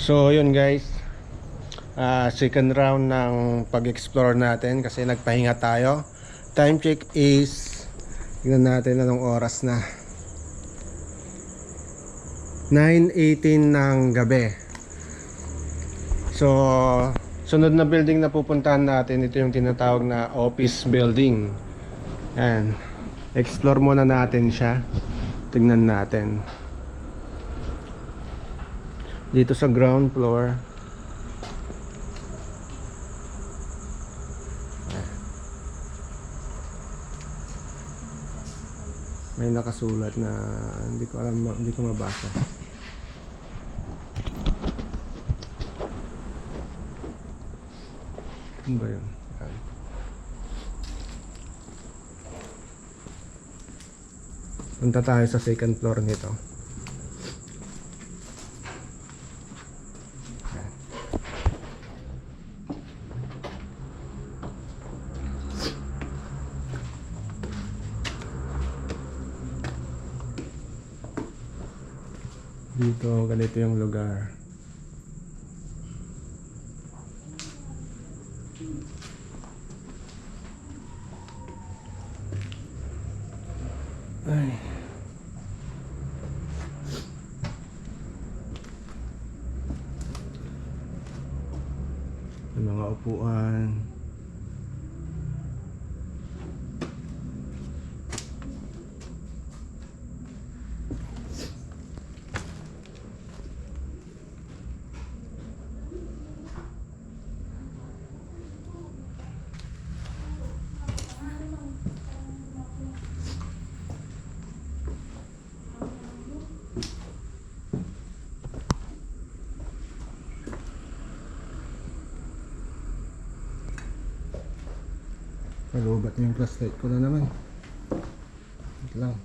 So yun guys, second round ng pag-explore natin kasi nagpahinga tayo. Time check is, tignan natin anong oras na, 9:18 ng gabi. So sunod na building na pupuntahan natin, ito yung tinatawag na office building. Ayan, explore muna natin siya. Tignan natin dito sa ground floor. May nakasulat na hindi ko alam, hindi ko mabasa. Ano ba yun? Ayan. Punta tayo sa second floor nito. Dito, ganito yung lugar. Ay. May mga upuan. Nalubat yung flashlight ko na naman. Wait lang.